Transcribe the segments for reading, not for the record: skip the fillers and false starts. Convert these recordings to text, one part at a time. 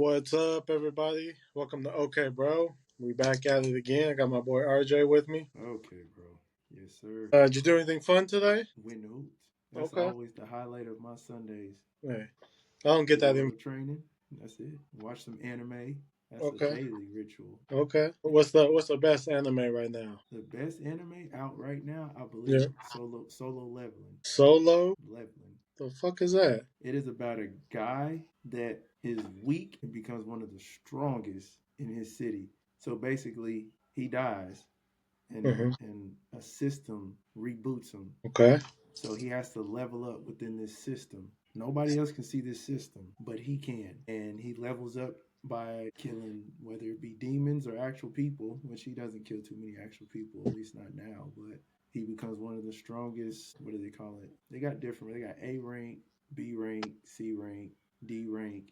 What's up, everybody? Welcome to OKBro. We back at it again. I got my boy RJ with me. Okay, bro. Yes, sir. Did you do anything fun today? Win the hoops. That's Okay. always the highlight of my Sundays. Hey, I don't get Do a that in. little training. That's it. Watch some anime. That's a Okay. daily ritual. Okay. What's the best anime right now? The best anime out right now, I Yeah. believe, solo leveling. Solo. Leveling. The fuck is that? It is about a guy that is weak and becomes one of the strongest in his city. So basically, he dies, Mm-hmm. and a system reboots him. Okay. So he has to level up within this system. Nobody else can see this system, but he can. And he levels up by killing, whether it be demons or actual people, which he doesn't kill too many actual people, at least not now. But he becomes one of the strongest. What do they call it? They got different. They got A rank, B rank, C rank, D rank.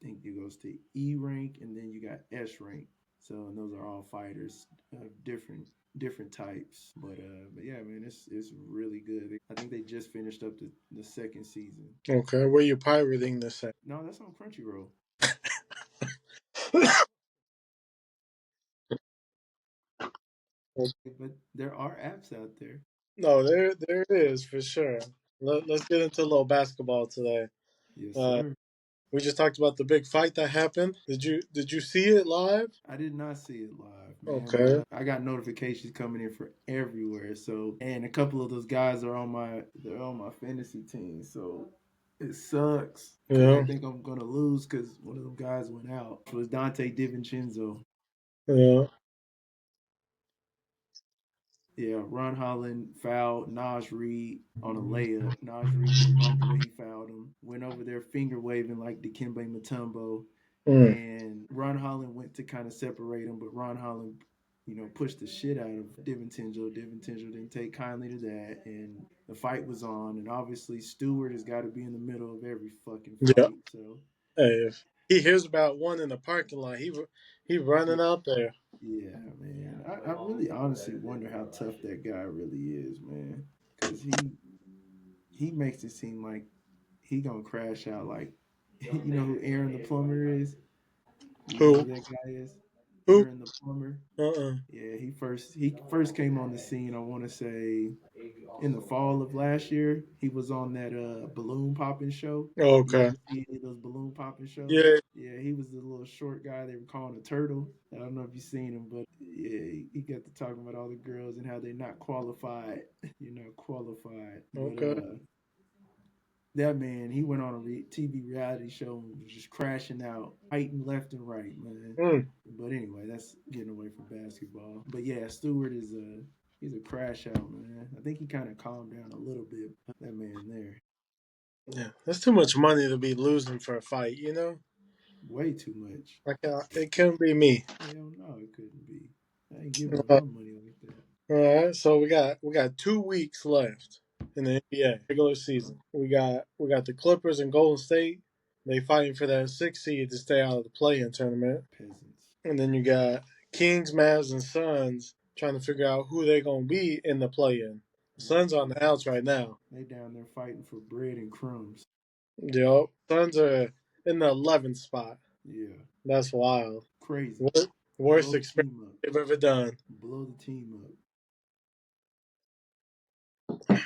I think it goes to E rank, and then you got S rank. So, and those are all fighters of different types. But yeah, man, it's really good. I think they just finished up the second season. Okay. Where you pirating this at? No, that's on Crunchyroll. But there are apps out there. No, there it is for sure. Let's get into a little basketball today. Yes, Uh, sir. we just talked about the big fight that happened. Did you see it live? I did not see it live, man, but Okay. I got notifications coming in for everywhere. So, and a couple of those guys are on my fantasy team. So it sucks because I Yeah. think I'm gonna lose because one of them guys went out. It was Dante DiVincenzo. Yeah. Yeah, Ron Holland fouled Naj Reid on a layup. Naj Reid just bumped away. He fouled him. Went over there finger waving like Dikembe Mutombo. Mm. And Ron Holland went to kind of separate him, but Ron Holland, pushed the shit out of DiVincenzo. DiVincenzo didn't take kindly to that, and the fight was on. And obviously, Stewart has got to be in the middle of every fucking Yeah. fight. So, Hey, if he hears about one in the parking lot, he running out there. yeah, man. I really honestly wonder how tough that guy really is, man. Because he makes it seem like he gonna crash out. Like, you know who Aaron the plumber is? You know Who? who that guy is? Who? Aaron the plumber. Uh-uh. Yeah, he first came on the scene. I want to say in the fall of last year. He was on that balloon popping show. You Okay. ever see any of those balloon popping shows? Yeah. Yeah, he was the little short guy they were calling a turtle. I don't know if you've seen him, but yeah, he got to talking about all the girls and how they're not qualified. You're not qualified, but Okay. that man, he went on a TV reality show and was just crashing out, fighting left and right, man. Mm. But anyway, that's getting away from basketball. But yeah, Stewart is he's a crash out, man. I think he kind of calmed down a little bit. That man there, Yeah. That's too much money to be losing for a fight, you know? way too much. It couldn't be me. Hell no, it couldn't be. I ain't giving up Uh, my money like that. all right. So we got 2 weeks left in the NBA regular Uh-huh. season. We got the Clippers and Golden State. They fighting for that 6 seed to stay out of the play-in tournament. Peasants. And then you got Kings, Mavs, and Suns trying to figure out who they're gonna be in the play-in. The Suns on the outs right now. They down there fighting for bread and crumbs. Yep. Suns are in the 11th spot. Yeah, That's wild. crazy. Worst Blow the experience team up. they've ever done. Blow the team up.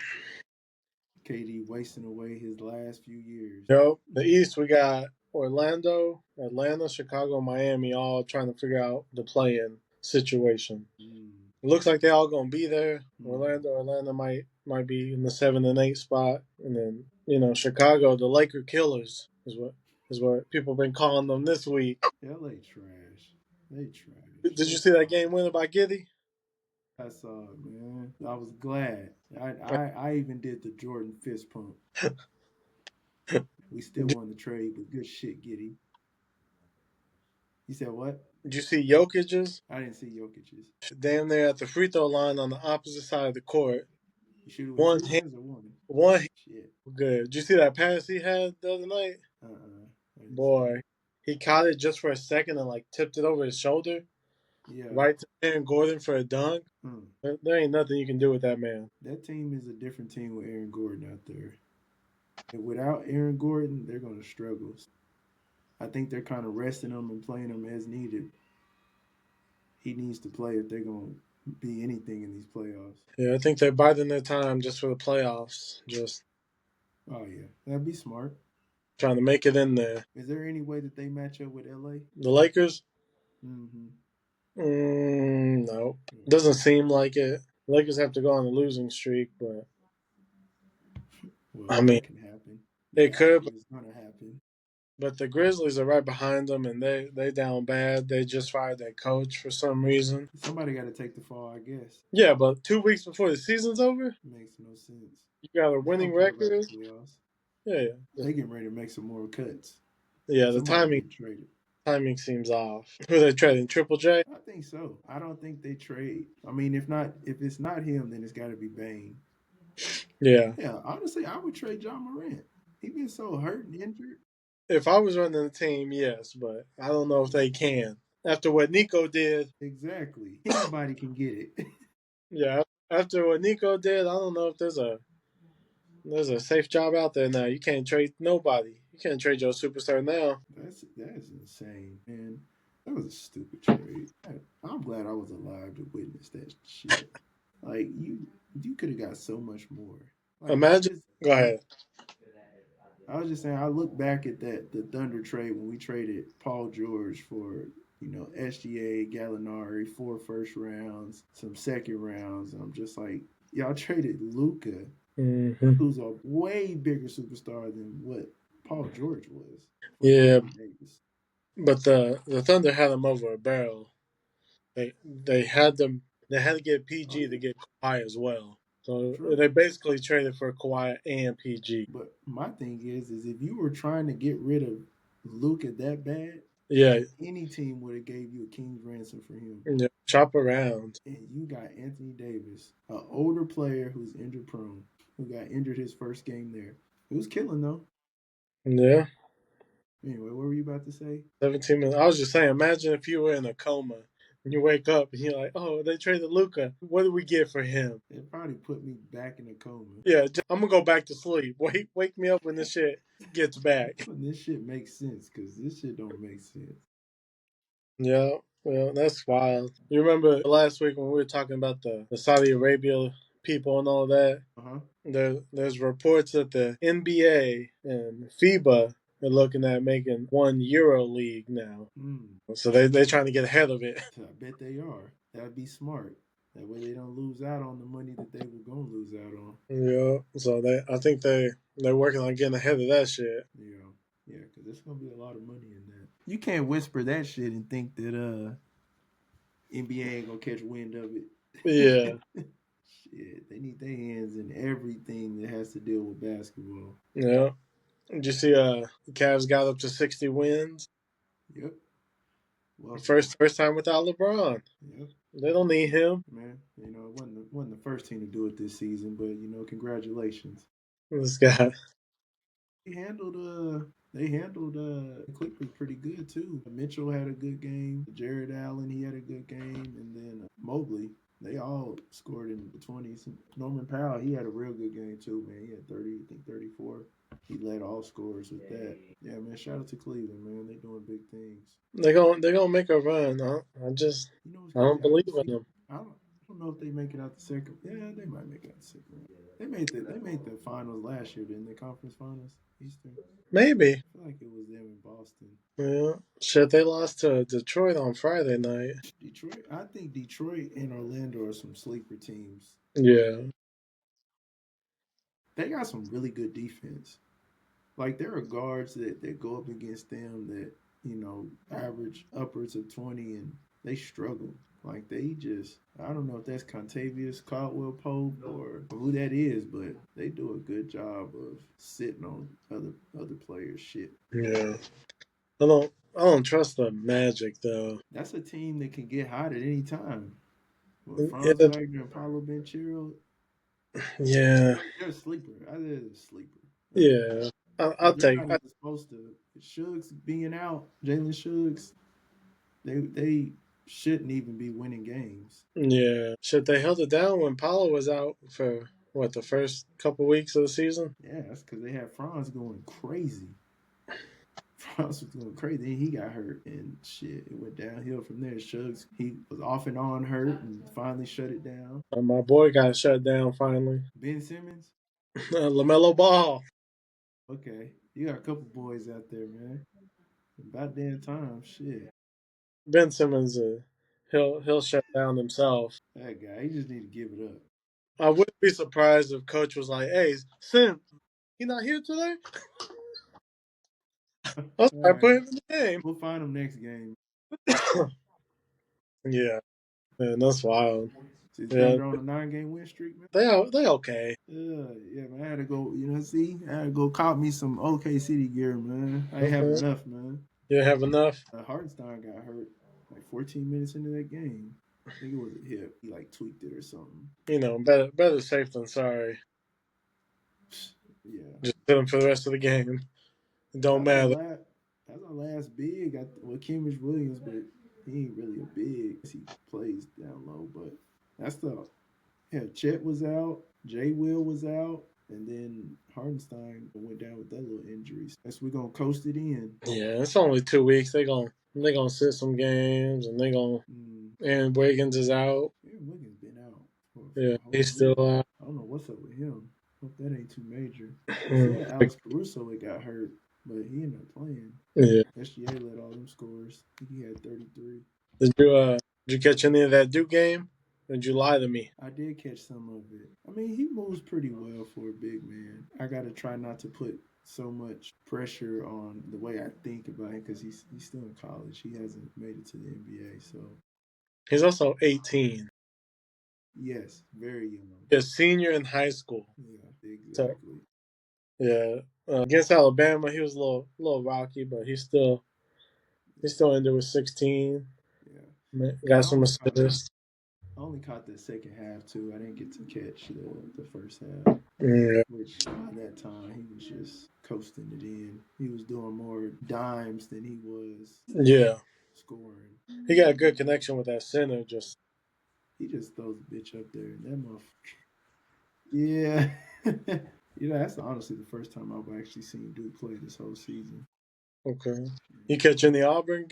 KD wasting away his last few years. Yep. The East, we got Orlando, Atlanta, Chicago, Miami, all trying to figure out the play-in situation. Mm. It looks like they all gonna be there. Mm-hmm. Orlando might be in the 7 and 8 spot, and then Chicago, the Laker Killers is what people been calling them this week. LA trash. They trash. Did you see that game winner by Giddy? I saw it, man. I was glad. I even did the Jordan fist pump. We still won the trade, but good shit, Giddy. You said what? Did you see Jokic's? I didn't see Jokic's. Damn near at the free throw line on the opposite side of the court. You shoot it with One two hand, hands or one? one hand, Shit. good. Did you see that pass he had the other night? I didn't see it. Boy, he caught it just for a second and like tipped it over his shoulder Yeah. right to Aaron Gordon for a dunk. Hmm. There ain't nothing you can do with that man. That team is a different team with Aaron Gordon out there. And without Aaron Gordon, they're going to struggle. I think they're kind of resting him and playing him as needed. He needs to play if they're gonna be anything in these playoffs. Yeah, I think they're biding their time just for the playoffs, just Oh yeah, that'd be smart. trying to make it in there. Is there any way that they match up with LA? The Lakers, Mm-hmm. no, doesn't seem like it. Lakers have to go on a losing streak, but Well, I mean, that can happen. it That could. actually is gonna happen. But the Grizzlies are right behind them, and they down bad. They just fired their coach for some reason. Somebody got to take the fall, I guess. Yeah, but 2 weeks before the season's over, Makes no sense. you got a I winning don't care about the record. playoffs. Yeah, yeah, They getting ready to make some more cuts. yeah. The Somebody timing getting traded. timing seems off. Who they trading? Triple J? I think so. I don't think they trade. I mean, if it's not him, then it's got to be Bane. Yeah. Yeah, honestly, I would trade John Morant. He been so hurt and injured. If I was running the team, yes, but I don't know if they can. After what Nico did, Exactly. Anybody can get it. yeah. After what Nico did, I don't know if there's a safe job out there now. You can't trade nobody. You can't trade your superstar now. That's insane, man. That was a stupid trade. I'm glad I was alive to witness that shit. Like you could have got so much more. Like Imagine. Go ahead. I was just saying, I look back at the Thunder trade when we traded Paul George for SGA, Gallinari, 4 first rounds, some second rounds, and I'm just like, y'all traded Luca, Hmm. who's a way bigger superstar than what Paul George was, for Yeah, Anthony Davis. but the Thunder had them over a barrel. They had them. They had to get Oh PG to yeah, get Kawhi as well. So true. they basically traded for Kawhi and PG. But my thing is if you were trying to get rid of Luca that bad, Yeah, any team would have gave you a king's ransom for him. yeah. Chop around. And you got Anthony Davis, an older player who's injured prone, who got injured his first game there. It was killing though. Yeah, Anyway, what were you about to say? 17 minutes. I was just saying. Imagine if you were in a coma and you wake up and you're like, "Oh, they traded Luca. What did we get for him?" It probably put me back in a coma. Yeah, I'm gonna go back to sleep. Wake me up when this shit gets back. When this shit makes sense, because this shit don't make sense. Yeah, well, that's wild. You remember last week when we were talking about the Saudi Arabia people and all that? Uh huh. There's reports that the NBA and FIBA are looking at making one Euro League now. Mm. So they're trying to get ahead of it. I bet they are. That'd be smart. That way they don't lose out on the money that they were gonna lose out on. Yeah. So I think they're working on getting ahead of that shit. Yeah. Yeah, because there's gonna be a lot of money in that. You can't whisper that shit and think that NBA ain't gonna catch wind of it. Yeah. Shit, they need their hands in everything that has to deal with basketball. Yeah. Did you see the Cavs got up to 60 wins? Yep. Welcome. First time without LeBron. Yep. They don't need him. Man, it wasn't the first team to do it this season, but congratulations. This guy. They handled the Clippers pretty good too. Mitchell had a good game. Jared Allen, he had a good game, and then Mobley. They all scored in the 20s. Norman Powell, he had a real good game too, man. He had 30, I think 34. He led all scorers with that. Yeah, man. Shout out to Cleveland, man. They doing big things. They're gonna make a run. You know what's I don't crazy? believe in them. I don't know if they make it out the second. Yeah, they might make it out the second round. They made the finals last year, didn't they? Conference finals, Eastern. Maybe. I feel like it was them in Boston. Yeah. Shit, they lost to Detroit on Friday night. Detroit. I think Detroit and Orlando are some sleeper teams. Yeah. They got some really good defense. Like there are guards that go up against them that average upwards of 20, and they struggle. Like they just, I don't know if that's Contavious Caldwell Pope or who that is, but they do a good job of sitting on other players' shit. Yeah. I don't trust the Magic though. That's a team that can get hot at any time. With Franz Yeah. Wagner and Paulo Banchero, Yeah. they're a sleeper. I think they're a sleeper. Yeah. Because I'll they're take. not even supposed to. Suggs being out, Jalen Suggs, they shouldn't even be winning games. Yeah. Shit, they held it down when Paulo was out for what the first couple weeks of the season. Yeah, that's because they had Franz going crazy. Franz was going crazy. Then he got hurt and shit. It went downhill from there. Suggs, he was off and on hurt and finally shut it down. My boy got shut down finally. Ben Simmons, LaMelo Ball. okay, you got a couple boys out there, man. About damn time, shit. Ben Simmons, he'll shut down himself. That guy, he just need to give it up. I wouldn't be surprised if Coach was like, "Hey, Sim, he not here today. I'll All start right, putting him in the game." we'll find him next game. Yeah, man, that's wild. Is Yeah, Thunder on a 9-game win streak, man? they okay. Yeah, man. I had to go. See, I had to go cop me some OK City gear, man. I ain't have Okay, enough, man. you have enough. Hartenstein got hurt like 14 minutes into that game. I think it was a hip. He like tweaked it or something. Better safe than sorry. Yeah, Just sit him for the rest of the game. It don't that's our matter. last. That's our last big. Well, Kimmich Williams, but he ain't really a big. He plays down low, but that's the. Yeah, Chet was out. Jay Will was out. And then Hardenstein went down with that little injury. That's we're gonna coast it in. Yeah, it's only 2 weeks. They gonna sit some games, and they gonna. And Wiggins is out. Yeah, Wiggins been out for Yeah, a whole he's still year. out. I don't know what's up with him. Hope that ain't too major. They Mm. said Alex Caruso had got hurt, but he ended up playing. Yeah. SGA led all them scores. I think he had 33. Did you catch any of that Duke game? Or did you lie to me? I did catch some of it. I mean, he moves pretty well for a big man. I got to try not to put so much pressure on the way I think about him because he's still in college. He hasn't made it to the NBA. So, He's also 18. yes, very young. He's a senior in high school. Yeah, So exactly. yeah, against Alabama, he was a little rocky, but he still ended with 16. Yeah. Got I some only caught assists. I only caught the second half too. I didn't get to catch the first half, Yeah, which by that time he was just coasting it in. He was doing more dimes than he was yeah. scoring. He got a good connection with that center. Just He just throws the bitch up there, and that motherfucker. Yeah. That's honestly the first time I've actually seen Duke play this whole season. okay. You catch any Auburn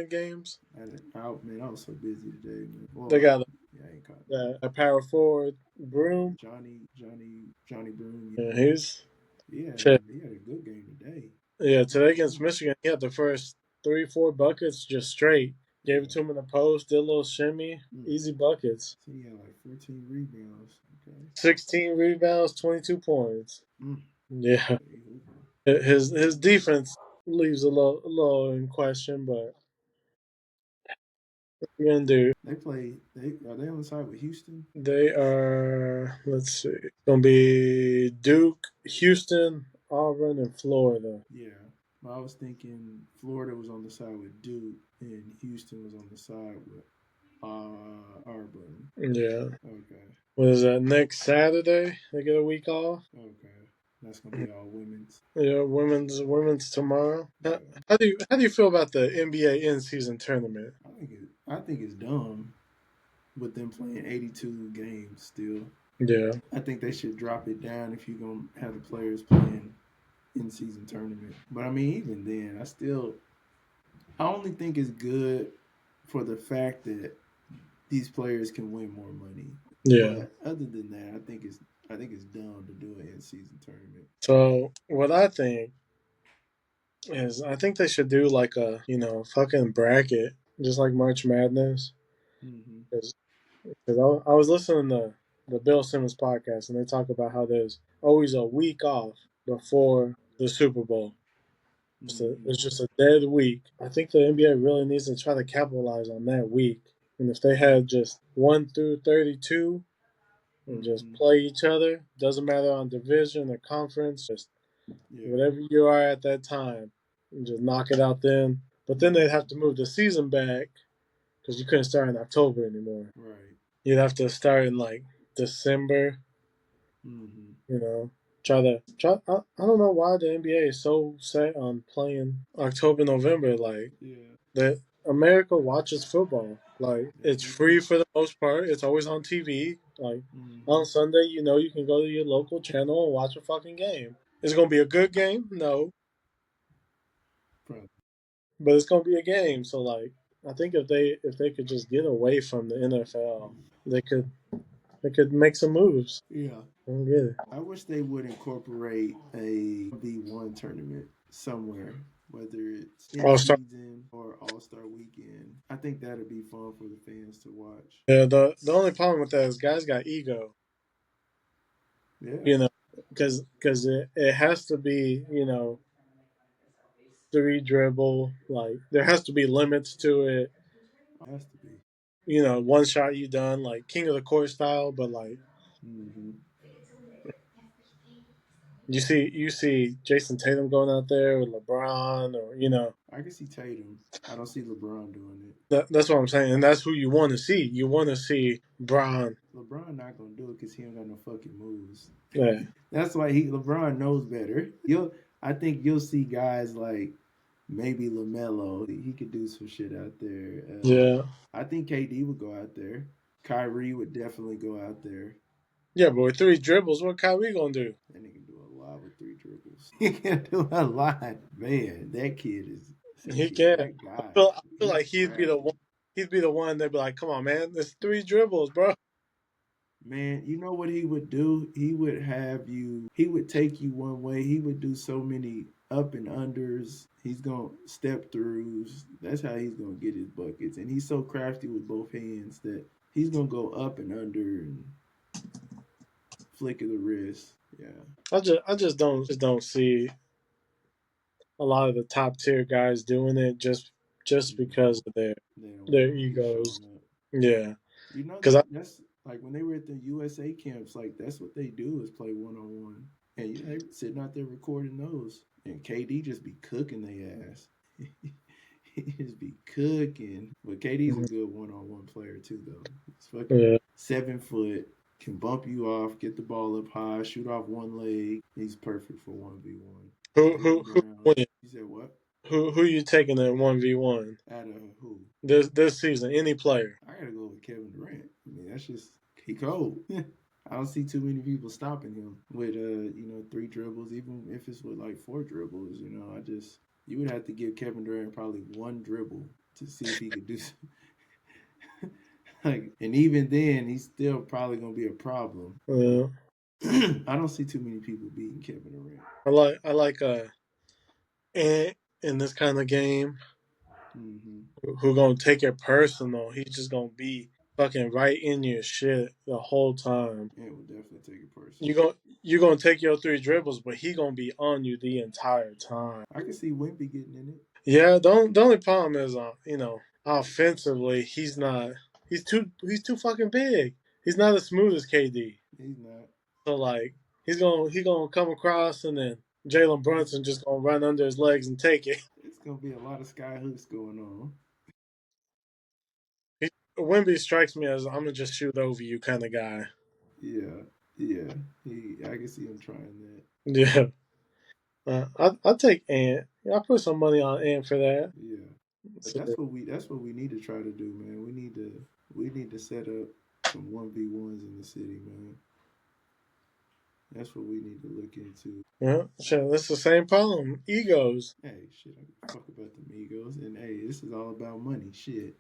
games? Man, I was so busy today, man. They Well, got yeah, I ain't caught none. a power forward Broom. Johnny Broom. Yeah, Yeah, shit. he had a good game today. Yeah, He today against played. Michigan, he had the first 3-4 buckets just straight. Gave it Yeah. to him in the post, did a little shimmy, Mm. easy buckets. So he had like 14 rebounds. Okay. 16 rebounds, 22 points. Mm. Yeah, Okay. his defense leaves a little in question, but what you gonna do? They play. They are they on the side with Houston? They are. Let's see, gonna be Duke, Houston, Auburn, and Florida. Yeah. Well, I was thinking Florida was on the side with Duke, and Houston was on the side with Auburn. Yeah. Okay. What is that? Next Saturday, they get a week off. Okay. That's gonna be all women's. Yeah, women's tomorrow. How, Yeah. how do you feel about the NBA in season tournament? I think it's dumb with them playing 82 games still. Yeah, I think they should drop it down if you're gonna have the players playing in season tournament. But I mean, even then, I only think it's good for the fact that these players can win more money. yeah. But other than that, I think it's dumb to do an in season tournament. So what I think is, I think they should do like a fucking bracket, just like March Madness. Mm-hmm. Because I was listening to the Bill Simmons podcast, and they talk about how there's always a week off before the Super Bowl. Mm-hmm. It's just a dead week. I think the NBA really needs to try to capitalize on that week. And if they had just 1 through 32 and just Mm-hmm. play each other, doesn't matter on division or conference, just Yeah. whatever you are at that time, and just knock it out then. But then they'd have to move the season back because you couldn't start in October anymore. Right. You'd have to start in like December. Mm-hmm. You know, try. I don't know why the NBA is so set on playing October, November. Like Yeah. that, America watches football. Like Yeah. it's free for the most part. It's always on TV. Like Mm-hmm. on Sunday, you can go to your local channel and watch a fucking game. Is it gonna be a good game? No. Probably. but it's gonna be a game. So like, I think if they could just get away from the NFL, they could make some moves. Yeah. I don't get it. I wish they would incorporate a V1 tournament somewhere, whether it's in All star. season or All Star Weekend. I think that'd be fun for the fans to watch. Yeah. The only problem with that is guys got ego. Yeah, You know, because it has to be three dribble. Like there has to be limits to it. it has to be. One shot you done like king of the court style, but like Hmm. you see Jason Tatum going out there with LeBron, or I can see Tatum. I don't see LeBron doing it. that's what I'm saying, and that's who you want to see. You want to see Bron. LeBron not gonna do it because he don't got no fucking moves. Yeah, That's why LeBron knows better. I think you'll see guys like maybe Lamelo. He could do some shit out there. yeah, I think KD would go out there. Kyrie would definitely go out there. yeah. But with three dribbles, what Kyrie gonna do? And he can do a lot with three dribbles. He can do a lot, man. He can. That I guy. feel, I feel He's like he'd be the one. crafty. He'd be the one. They'd be like, "Come on, man, it's three dribbles, bro." Man, you know what he would do? He would take you one way. He would do so many up and unders. He's going to step throughs. That's how he's going to get his buckets. And he's so crafty with both hands that he's going to go up and under and flick of the wrist. Yeah. I just don't see a lot of the top tier guys doing it just because No, of their they don't their want to be egos. showing up. Yeah, You know because that's like when they were at the USA camps. Like that's what they do is play 1-on-1, and you know they sitting out there recording those. And KD just be cooking their ass. He just be cooking. But KD's a good 1-on-1 player too, though. He's fucking yeah. 7 foot, can bump you off, get the ball up high, shoot off one leg. He's perfect for 1v1. Who Jalen who who Brown. winning? You said what? Who you taking in 1v1 Out of who? this season? Any player? I gotta go with Kevin Durant. I mean, that's just he cold. I don't see too many people stopping him with three dribbles, even if it's with like four dribbles. I just you would have to give Kevin Durant probably one dribble to see if he could do like, and even then he's still probably gonna be a problem. But Uh, I don't see too many people beating Kevin Durant. I like Ant in this kind of game Mm-hmm. who gonna take it personal. He's just gonna be fucking right in your shit the whole time. Ant will definitely take it You personal. going you gonna take your three dribbles, but he gonna be on you the entire time. I can see Wimpy getting in it. Yeah, the only problem is, offensively, he's not. He's too fucking big. He's not as smooth as KD. He's not. So like, he gonna come across, and then Jalen It's Brunson just gonna run under his legs and take it. it's gonna be a lot of sky hooks going on. Wimby strikes me as I'm gonna just shoot over you kind of guy. Yeah, yeah. I can see him trying that. Yeah, I'll take Ant. Yeah, I put some money on Ant for that. Yeah, but So, that's what we need to try to do, man. We need to set up some 1v1s in the city, man. That's what we need to look into. yeah, sure, that's the same problem. Egos. Hey, shit, I give a fuck about the Migos, and hey, this is all about money, shit,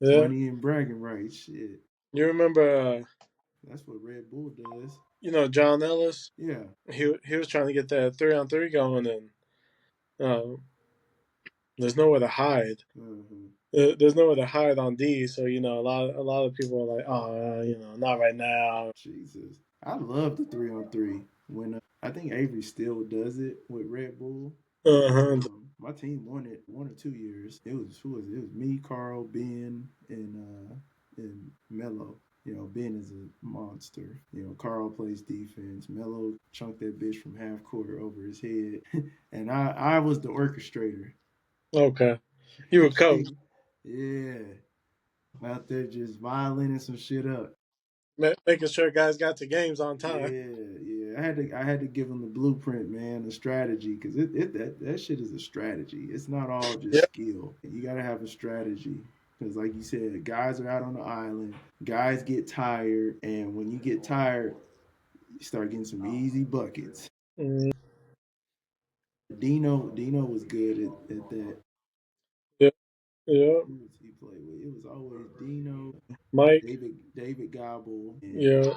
Yeah, money and bragging rights, shit. you remember, That's what Red Bull does. John Ellis? Yeah. He was trying to get that 3-on-3 going, and uh, there's nowhere to hide. Uh-huh. There's nowhere to hide on D. So a lot of people are like, oh, not right now. Jesus, I love the 3-on-3. When I think Avery still does it with Red Bull. Uh-huh. My team won it 1 or 2 years. It was who was it? It was me, Carl, Ben, and Mello. Ben is a monster. Carl plays defense. Mello chunked that bitch from half court over his head, and I was the orchestrator. Okay, you were coach, Yeah, out there just violating some shit up. making sure guys got to games on time. Yeah, yeah. I had to give him the blueprint, man, the strategy, because that shit is a strategy. It's not all just Yep. skill. You gotta have a strategy. Because, like you said, guys are out on the island. Guys get tired, and when you get tired, you start getting some easy buckets. Mm, Dino was good at that. Yeah, yeah. Who was he played with? It was always Dino, Mike. David Gobble, and Yeah.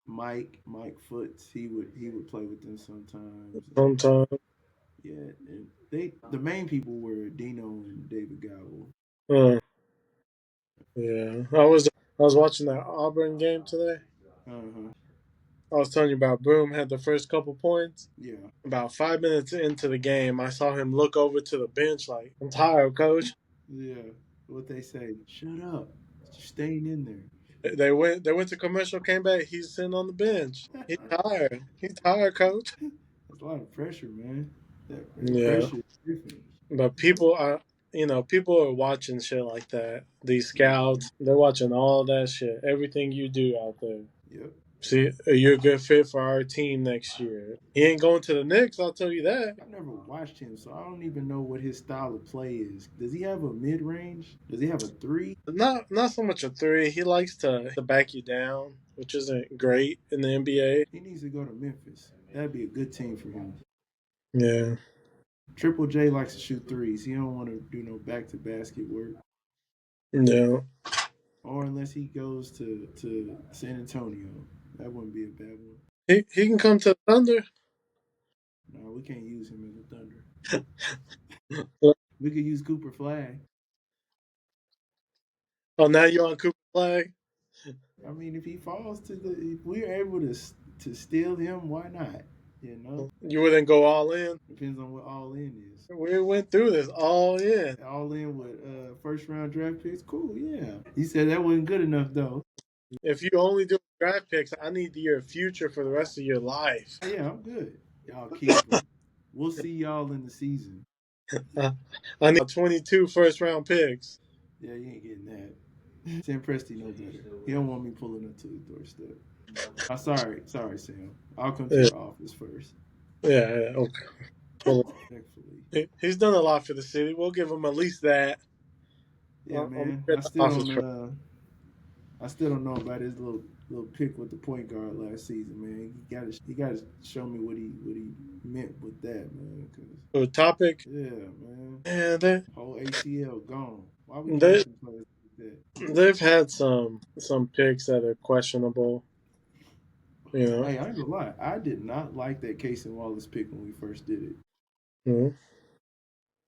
Mike Foots. He would play with them sometimes. And Sometimes. yeah, and the main people were Dino and David Gobble. Uh, yeah. I was watching that Auburn game today. Uh huh. I was telling you about Broom had the first couple points. Yeah. About 5 minutes into the game, I saw him look over to the bench like, "I'm tired, coach." Yeah. What they say? Shut up. You're staying in there. They went to commercial, came back. He's sitting on the bench. He's tired. He's tired, coach. That's a lot of pressure, man. That Yeah, pressure is different. but people are watching shit like that. These Hmm. scouts, they're watching all that shit. Everything you do out there. Yep. See, you're a good fit for our team next year. He ain't going to the Knicks, I'll tell you that. I've never watched him, so I don't even know what his style of play is. Does he have a mid range? Does he have a three? Not so much a three. He likes to back you down, which isn't great in the NBA. He needs to go to Memphis. That'd be a good team for him. Yeah, Triple J likes to shoot threes. He don't want to do no back to basket work. yeah. Or unless he goes to San Antonio. That wouldn't be a bad one. He can come to the Thunder. No, we can't use him in the Thunder. Oh, We could use Cooper Flag. now you're on Cooper Flag. I mean, if he falls to the, if we're able to steal him, why not? You know, You wouldn't go all in. depends on what all in is. We went through this all in. All in with first round draft picks, cool, yeah. He said that wasn't good enough though. If you only do draft picks, I need your future for the rest of your life. Yeah, I'm good. Y'all keep him. We'll see y'all in the season. Uh, I need 22 first round picks. Yeah, you ain't getting that. Sam Presti no better. He don't want me pulling up to the doorstep. Sorry, Sam. I'll come to Yeah, your office first. yeah, okay. Well, Respectfully. he's done a lot for the city. We'll give him at least that. Yeah, I'll man. meet you at the office first. I still don't know about his little pick with the point guard last season, man. He gotta show me what he meant with that, man. Cause So topic. yeah, man. Yeah, they Whole ACL gone. Why we they drafting players like that? they've had some picks that are questionable. You know. Hey, I ain't gonna lie. I did not like that Casey Wallace pick when we first did it, Mhm.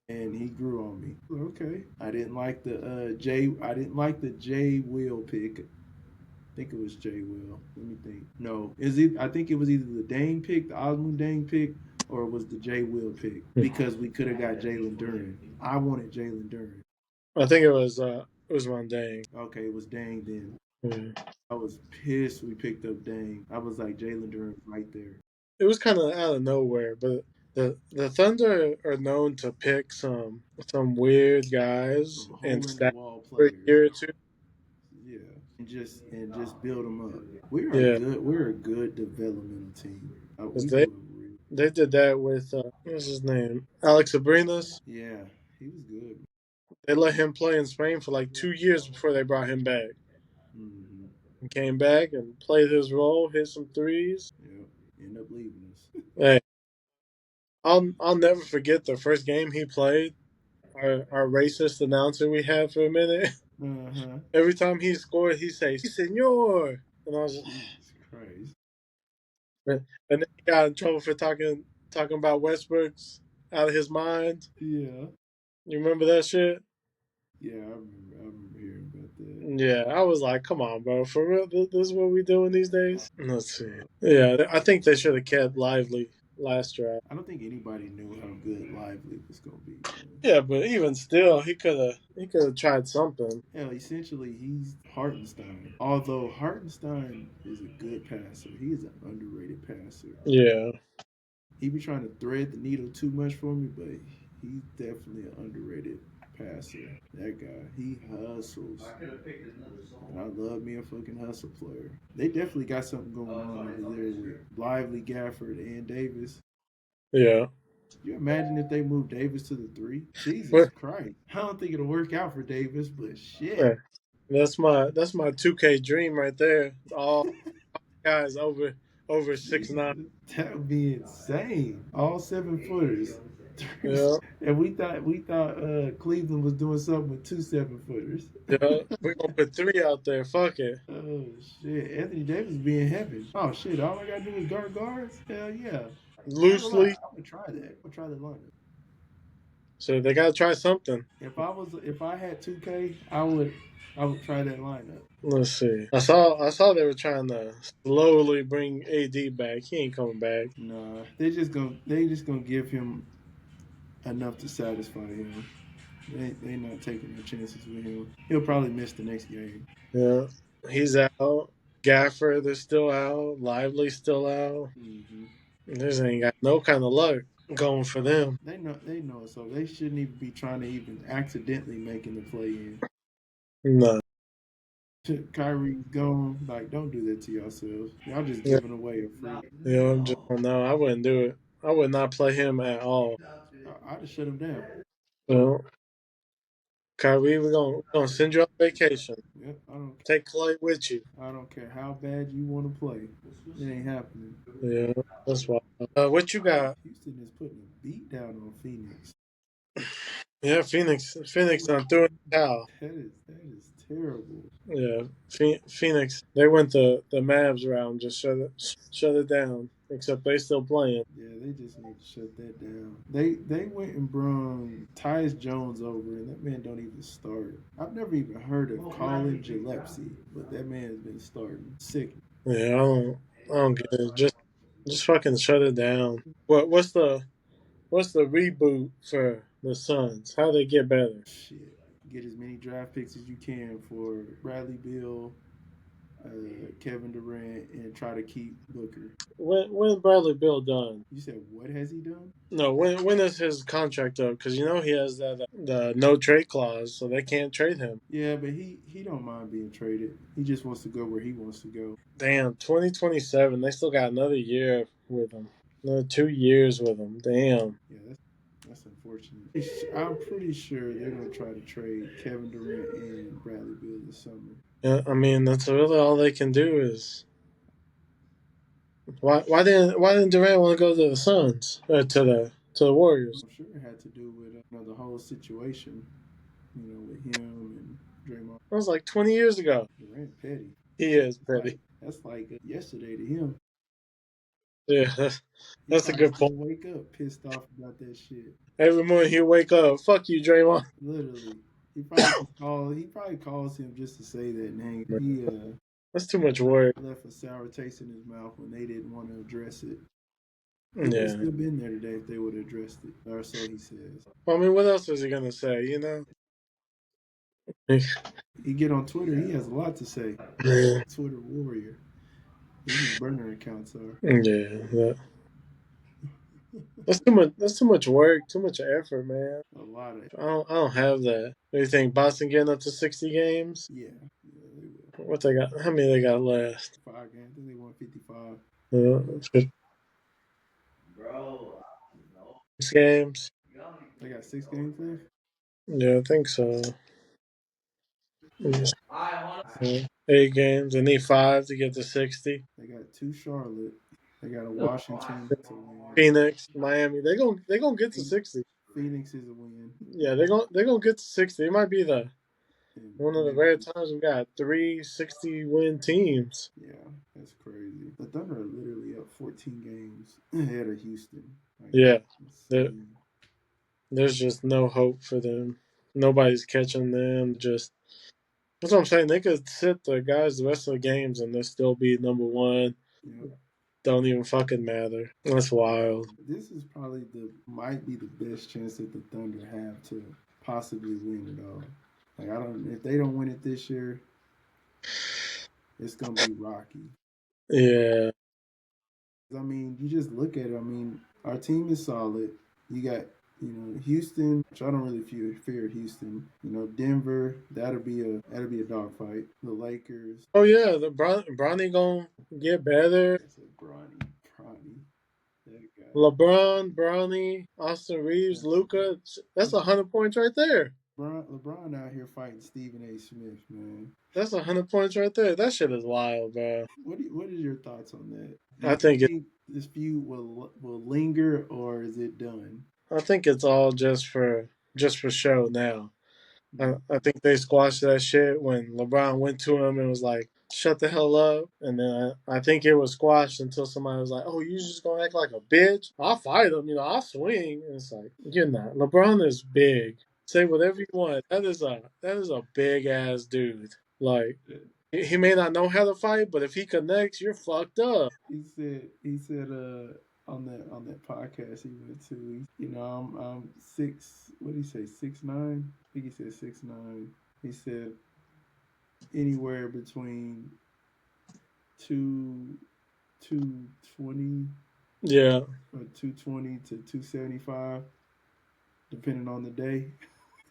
and he grew on me. Okay, I didn't like the J. I didn't like the J. Will pick. I think it was J. Will. Let me think. No, is it? I think it was either the Dane pick, the Osmond Dane pick, or it was the J. Will pick because we could have got Jalen Duran. I wanted Jalen Duran. I think it was Dang. Okay, it was Dane then. Yeah. I was pissed we picked up Dane. I was like Jalen Duran right there. It was kind of out of nowhere, but the Thunder are known to pick some weird guys Some and hole in the stack wall for a players. year or two. Yeah, and just build them up. We're a Yeah, good we're a good developmental team. because We they do a real. they did that with what's his name, Alex Abrinas. Yeah, he was good. They let him play in Spain for like 2 years before they brought him back. Mm-hmm. He came back and played his role, hit some threes. Yep. End up leaving us. Hey, I'll never forget the first game he played. Our racist announcer we had for a minute. Uh huh. Every time he scored, he say "Si, senor," and I was, Jesus Christ. and then he got in trouble for talking about Westbrook's out of his mind. Yeah. You remember that shit? Yeah, I remember hearing about that. Yeah, I was like, come on, bro, for real, this is what we doing these days. Let's see. Yeah, I think they should have kept Lively last draft. I don't think anybody knew how good Lively was gonna be, man. Yeah, but even still, he could have tried something. Hell, essentially, he's Hartenstein. Although Hartenstein is a good passer, he is an underrated passer. Yeah, He be trying to thread the needle too much for me, but he's definitely an underrated passer. That guy, he hustles. And I love me a fucking hustle player. They definitely got something going on over there with Lively, Gafford, and Davis. yeah. You imagine if they move Davis to the three? Jesus But Christ. I don't think it'll work out for Davis, but yeah, shit. that's my 2K dream right there. All guys over 6'9". Jesus, that would be insane. All 7 footers. Yeah, And we thought Cleveland was doing something with 2 7 footers. yeah. We're gonna put three out there. Fuck it. Oh shit, Anthony Davis being heaven. Oh shit, all I gotta do is guard guards. Hell yeah. I ain't gonna lie, Loosely. I'm gonna try that. I'm gonna try that lineup. So they gotta try something. If I had 2K, I would try that lineup. Let's see. I saw they were trying to slowly bring AD back. He ain't coming back. Nah, they just gonna give him enough to satisfy him. They not taking no chances with him. He'll probably miss the next game. Yeah. He's out. Gafford is still out. Lively's still out. Hmm. This ain't got no kind of luck going for them. They know it, so they shouldn't even be trying to even accidentally making the play in. No. Kyrie's gone. Like, don't do that to yourselves. Y'all just Yeah. giving away a free. I'm just no. I wouldn't do it. I would not play him at all. I'd have shut him down. Well, Kyrie, we're gonna send you on vacation. Yep, Take Clay with you. I don't care how bad you want to play. It ain't happening. Yeah, that's why. What you got? Houston is putting a beat down on Phoenix. Yeah, Phoenix done threw in the towel. That is terrible. Yeah, Phoenix. They went the Mavs round, just shut it down. Except they still playing. Yeah, they just need to shut that down. They went and brung Tyus Jones over, and that man don't even start. I've never even heard of Colin Gillespie, but that man has been starting. Sick. Yeah, I don't get it. Just fucking shut it down. What's the reboot for the Suns? How they get better? Shit. Get as many draft picks as you can for Bradley Beal, Kevin Durant, and try to keep Booker. When Bradley Bill done? You said what has he done? No, when is his contract up? Because he has that the no trade clause, so they can't trade him. Yeah, but he don't mind being traded. He just wants to go where he wants to go. Damn, 2027. They still got another year with him. Another 2 years with him. Damn. Yeah, that's unfortunate. I'm pretty sure they're gonna try to trade Kevin Durant and Bradley Beal this summer. Yeah, I mean that's really all they can do is why didn't Durant want to go to the Suns to the Warriors? I'm sure it had to do with the whole situation, with him and Draymond. That was like 20 years ago. Durant petty. He is That's petty. like yesterday to him. Yeah, He that's a probably good still point. wake up pissed off about that shit. Every morning he'll wake up, fuck you, Draymond. Literally, he probably calls him just to say that name. He That's too much work. left a sour taste in his mouth when they didn't want to address it. He would have Yeah. still been there today if they would have addressed it, or so he says. Well, I mean, what else is he gonna say? He get on Twitter, he has a lot to say. Yeah. Twitter warrior. His burner accounts are Yeah. That's too much. That's too much work. Too much effort, man. a lot of I don't have that. What do you think? Boston getting up to 60 games? yeah, they will. What they got? How many they got left? 5 games. I think they won 55. 6 games. They got 6 games left. Yeah, I think so. Yeah, 8 games. They need 5 to get to 60. They got 2 Charlotte. They got a Washington to win. Phoenix, Miami. They gonna get to 60. Phoenix is a win. Yeah, they gonna get to 60. It might be the And one of the rare times we got 3 60-win teams. yeah, that's crazy. The Thunder are literally up 14 games ahead of Houston. Like, Yeah, there, insane. there's just no hope for them. Nobody's catching them. That's what I'm saying. They could sit the guys the rest of the games and they'll still be number one. Yep. Don't even fucking matter. That's wild. This is probably might be the best chance that the Thunder have to possibly win it all. Like, if they don't win it this year, it's gonna be rocky. Yeah. I mean, you just look at it. I mean, our team is solid. You got, Houston, which I don't really fear Houston. Denver, that'll be a dogfight. The Lakers. Oh yeah, the Bronny gonna get better. It's a Bronny. That guy. LeBron, Bronny, Austin Reeves, Luca. That's 100 points right there. LeBron out here fighting Stephen A. Smith, man. That's 100 points right there. That shit is wild, bro. What is your thoughts on that? Do I you think think this feud will linger or is it done? I think it's all just for show now. I think they squashed that shit when LeBron went to him and was like, "Shut the hell up." And then I think it was squashed until somebody was like, "Oh, you just gonna act like a bitch? I'll fight him. I'll swing." And it's like, you're not. LeBron is big. Say whatever you want. That is a big ass dude. Like he may not know how to fight, but if he connects, you're fucked up. He said on that podcast he went to, I'm six, what did he say, 6'9"? I think he said 6'9". He said anywhere between two 220 Yeah. or 220 to 275, depending on the day.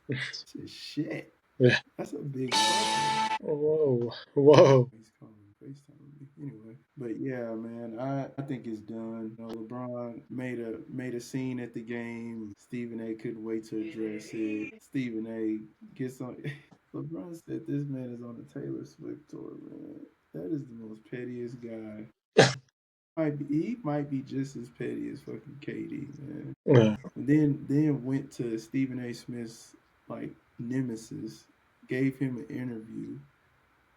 Just shit. Yeah. That's a big fucker. Whoa. Whoa. He's calling FaceTime me. Anyway. But yeah, man, I think it's done. LeBron made a scene at the game. Stephen A couldn't wait to address it. Stephen A gets on LeBron said this man is on the Taylor Swift tour, man. That is the most pettiest guy. He might be just as petty as fucking KD, man. Yeah. And then went to Stephen A. Smith's like nemesis, gave him an interview.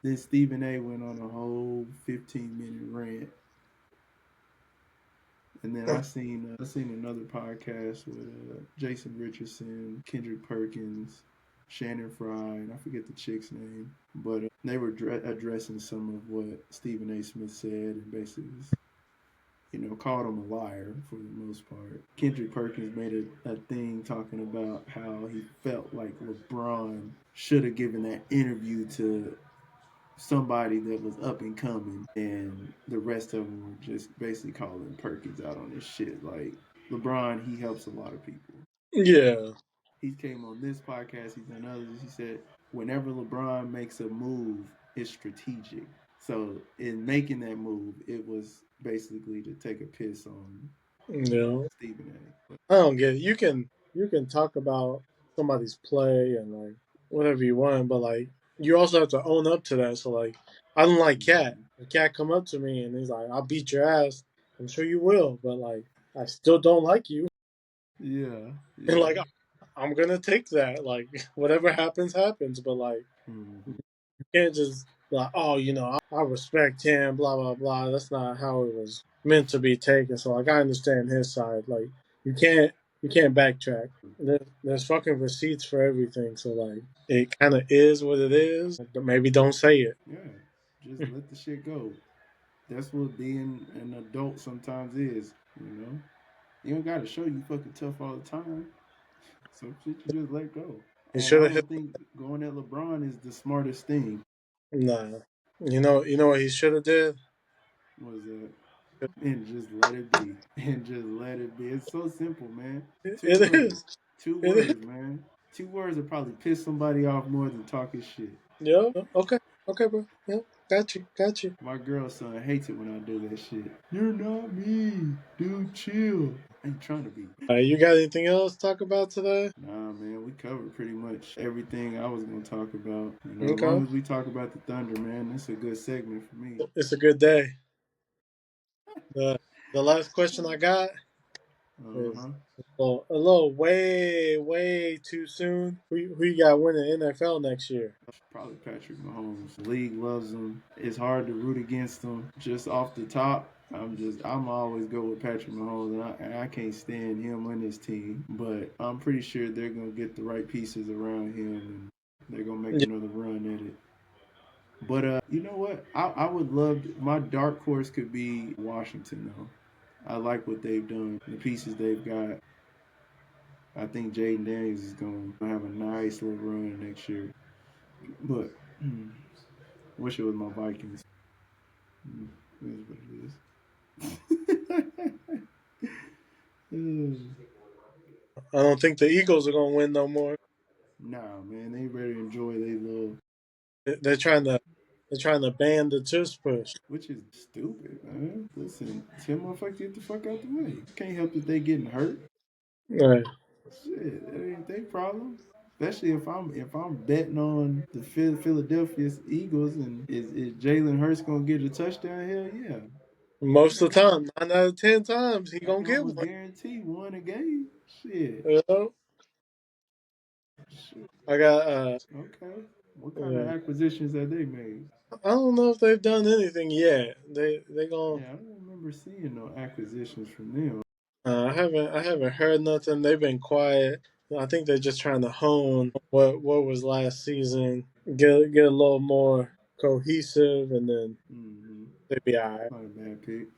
Then Stephen A. went on a whole 15-minute rant. And then I seen another podcast with Jason Richardson, Kendrick Perkins, Shannon Fry, and I forget the chick's name, but they were addressing some of what Stephen A. Smith said and basically called him a liar for the most part. Kendrick Perkins made a thing talking about how he felt like LeBron should have given that interview to somebody that was up and coming, and the rest of them were just basically calling Perkins out on this shit. Like LeBron, he helps a lot of people. Yeah. He came on this podcast. He's done others. He said whenever LeBron makes a move, it's strategic. So in making that move, it was basically to take a piss on Yeah. Stephen A. I don't get it. You can talk about somebody's play and like whatever you want, but like you also have to own up to that. So like I don't like Cat. Mhm. If Cat come up to me and he's like, "I'll beat your ass," I'm sure you will, but like I still don't like you, Yeah, and yeah. like I'm gonna take that. Like whatever happens, happens. But like Mhm. you can't just like, oh, I respect him, blah blah blah. That's not how it was meant to be taken. So like I understand his side. Like you can't you can't backtrack. There's fucking receipts for everything. So like it kind of is what it is. Maybe don't say it. Yeah, just let the shit go. That's what being an adult sometimes is, you know? You don't gotta show you fucking tough all the time. Some shit you just let go. He And I should have hit. don't think going at LeBron is the smartest thing. Nah. You know what he should have did. Was that? And just let it be. And just let it be. It's so simple, man. Two It words. is. Two It is. words, man. Two words will probably piss somebody off more than talking shit. Yeah. Okay. Okay, bro. Yeah. Got you. Got you. My girl's son hates it when I do that shit. You're not me. Dude, chill. I ain't trying to be. You got anything else to talk about today? Nah, man, we covered pretty much everything I was gonna talk about. As Okay. long as we talk about the Thunder, man, that's a good segment for me. It's a good day. The last question I got Uh is huh. a little way too soon. Who you got winning NFL next year? Probably Patrick Mahomes. The league loves him. It's hard to root against him. Just off the top, I'm always go with Patrick Mahomes, and I can't stand him on this team. But I'm pretty sure they're gonna get the right pieces around him, and they're gonna make Yeah. another run at it. But you know what? I would love my dark horse could be Washington though. I like what they've done, the pieces they've got. I think Jaden Daniels is going to have a nice little run next year. But wish it was my Vikings. It is what it is. I don't think the Eagles are gonna win no more. Nah, man, they better enjoy their little, They're trying to ban the tush push. which is stupid, man. Listen, tell motherfuckers get the fuck out the way. Can't help that they getting hurt. Right. Shit, that ain't their problem. Especially if I'm betting on the Philadelphia Eagles and is Jalen Hurts gonna get a touchdown? Hell yeah. Most of the time, 9 out of 10 times, he Y'all gonna can get almost one. guarantee one a game. Shit. You know? Shit. I got Okay. What kind of yeah. acquisitions have they made? I don't know if they've done anything yet. They gonna. Yeah, I don't remember seeing no acquisitions from them. I haven't heard nothing. They've been quiet. I think they're just trying to hone what was last season, get a little more cohesive, and then Mm-hmm. they be alright. Not a bad pick.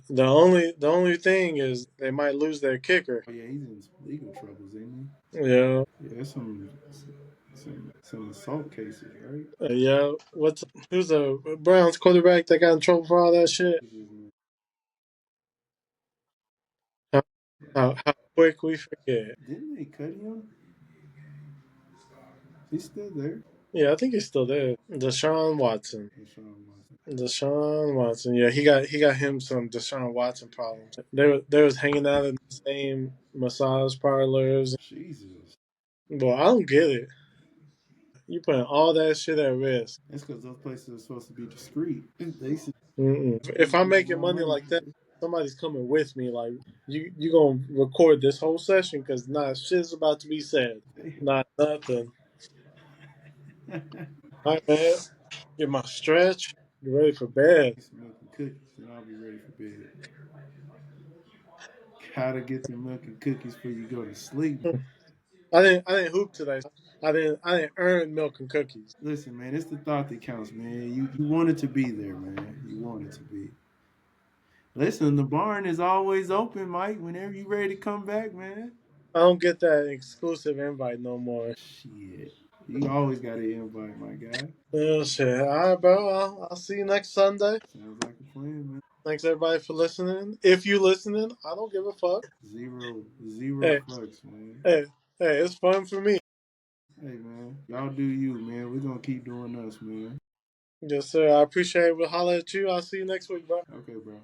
The only thing is they might lose their kicker. Oh yeah, he's in some legal troubles, ain't Yeah, he? Yeah, some assault cases, right? yeah. Who's the Browns quarterback that got in trouble for all that shit? How, how quick we forget. Didn't they cut him? He's still there. Yeah, I think he's still there. Deshaun Watson. Deshaun Watson. Deshaun Watson. Yeah, he got him some Deshaun Watson problems. They was hanging out in the same massage parlors. Jesus. Well, I don't get it. You putting all that shit at risk. That's because those places are supposed to be discreet. They should If give I'm people making more money money. like that, somebody's coming with me. Like you gonna record this whole session because not shit's about to be said. Not nothing. All right, man. Get my stretch. Get ready for bed. Get some milk and cookies, and I'll be ready for bed. Gotta get the milk and cookies before you go to sleep. I didn't hoop today. So I didn't earn milk and cookies. Listen, man, it's the thought that counts, man. You want it to be there, man. You want it to be. Listen, the barn is always open, Mike. Whenever you ready to come back, man. I don't get that exclusive invite no more. Shit, you always got an invite, my guy. Oh shit. All right, bro. I'll see you next Sunday. Sounds like a plan, man. Thanks everybody for listening. If you listening, I don't give a fuck. Zero Hey, fucks, man. hey, hey, it's fun for me. Hey, man, y'all do you, man. We're gonna keep doing us, man. Yes, sir. I appreciate it. We'll holler at you. I'll see you next week, bro. Okay, bro.